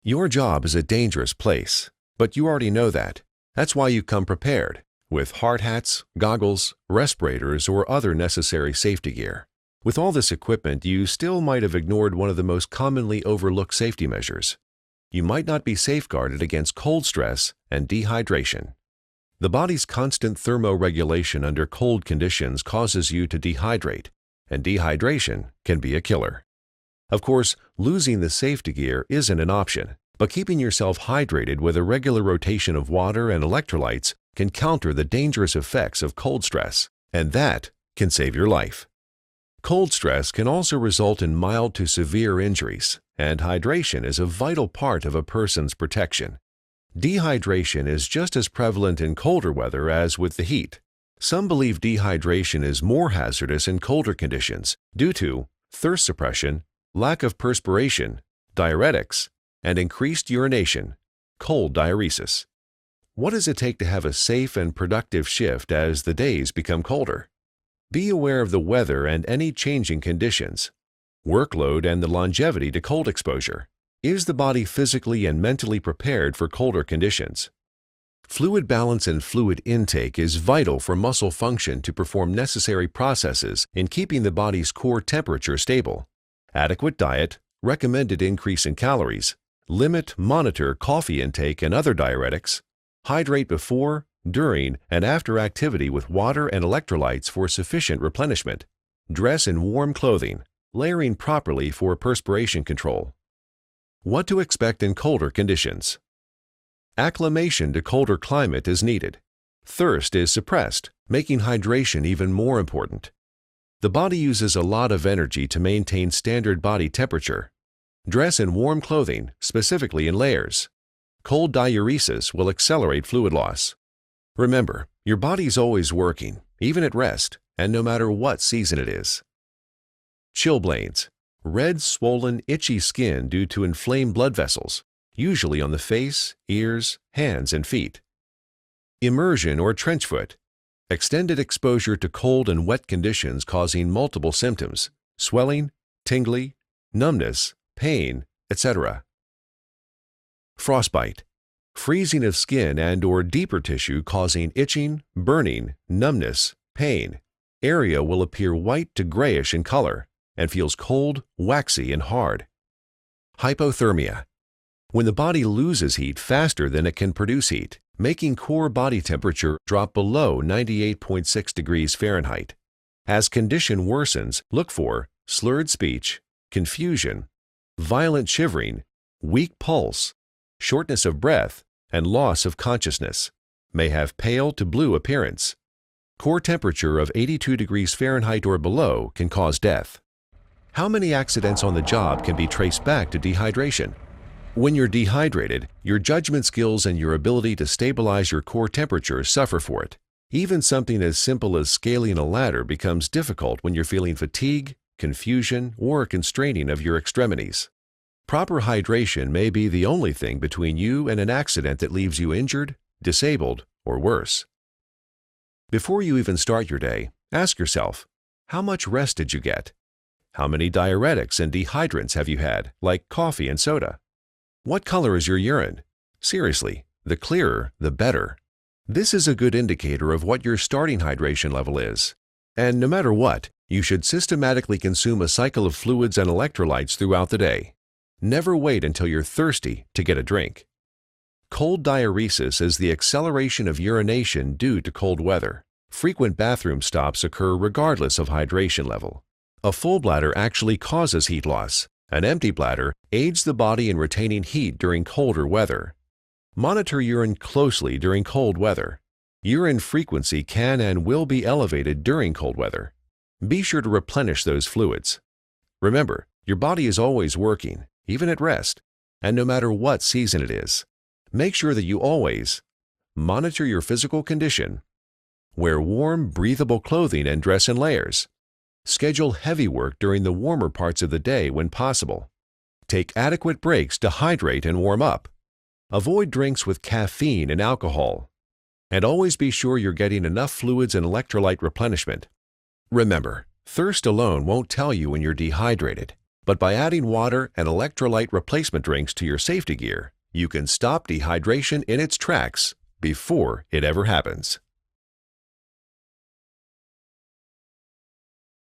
Your job is a dangerous place, but you already know that. That's why you come prepared, with hard hats, goggles, respirators, or other necessary safety gear. With all this equipment, you still might have ignored one of the most commonly overlooked safety measures. You might not be safeguarded against cold stress and dehydration. The body's constant thermoregulation under cold conditions causes you to dehydrate, and dehydration can be a killer. Of course, losing the safety gear isn't an option, but keeping yourself hydrated with a regular rotation of water and electrolytes can counter the dangerous effects of cold stress, and that can save your life. Cold stress can also result in mild to severe injuries, and hydration is a vital part of a person's protection. Dehydration is just as prevalent in colder weather as with the heat. Some believe dehydration is more hazardous in colder conditions due to thirst suppression, lack of perspiration, diuretics, and increased urination, cold diuresis. What does it take to have a safe and productive shift as the days become colder? Be aware of the weather and any changing conditions, workload, and the longevity to cold exposure. Is the body physically and mentally prepared for colder conditions? Fluid balance and fluid intake is vital for muscle function to perform necessary processes in keeping the body's core temperature stable. Adequate diet, recommended increase in calories, monitor coffee intake and other diuretics, hydrate before, during, and after activity with water and electrolytes for sufficient replenishment, dress in warm clothing, layering properly for perspiration control. What to expect in colder conditions? Acclimation to colder climate is needed. Thirst is suppressed, making hydration even more important. The body uses a lot of energy to maintain standard body temperature. Dress in warm clothing, specifically in layers. Cold diuresis will accelerate fluid loss. Remember, your body's always working, even at rest, and no matter what season it is. Chilblains. Red, swollen, itchy skin due to inflamed blood vessels, usually on the face, ears, hands, and feet. Immersion or trench foot. Extended exposure to cold and wet conditions causing multiple symptoms, swelling, tingling, numbness, pain, etc. Frostbite. Freezing of skin and/or deeper tissue causing itching, burning, numbness, pain. Area will appear white to grayish in color and feels cold, waxy, and hard. Hypothermia. When the body loses heat faster than it can produce heat, making core body temperature drop below 98.6 degrees Fahrenheit. As condition worsens, look for slurred speech, confusion, violent shivering, weak pulse, shortness of breath, and loss of consciousness. May have pale to blue appearance. Core temperature of 82 degrees Fahrenheit or below can cause death. How many accidents on the job can be traced back to dehydration? When you're dehydrated, your judgment skills and your ability to stabilize your core temperature suffer for it. Even something as simple as scaling a ladder becomes difficult when you're feeling fatigue, confusion, or constraining of your extremities. Proper hydration may be the only thing between you and an accident that leaves you injured, disabled, or worse. Before you even start your day, ask yourself, how much rest did you get? How many diuretics and dehydrants have you had, like coffee and soda? What color is your urine? Seriously, the clearer, the better. This is a good indicator of what your starting hydration level is. And no matter what, you should systematically consume a cycle of fluids and electrolytes throughout the day. Never wait until you're thirsty to get a drink. Cold diuresis is the acceleration of urination due to cold weather. Frequent bathroom stops occur regardless of hydration level. A full bladder actually causes heat loss. An empty bladder aids the body in retaining heat during colder weather. Monitor urine closely during cold weather. Urine frequency can and will be elevated during cold weather. Be sure to replenish those fluids. Remember, your body is always working, even at rest, and no matter what season it is. Make sure that you always monitor your physical condition, wear warm, breathable clothing and dress in layers. Schedule heavy work during the warmer parts of the day when possible. Take adequate breaks to hydrate and warm up. Avoid drinks with caffeine and alcohol. And always be sure you're getting enough fluids and electrolyte replenishment. Remember, thirst alone won't tell you when you're dehydrated. But by adding water and electrolyte replacement drinks to your safety gear, you can stop dehydration in its tracks before it ever happens.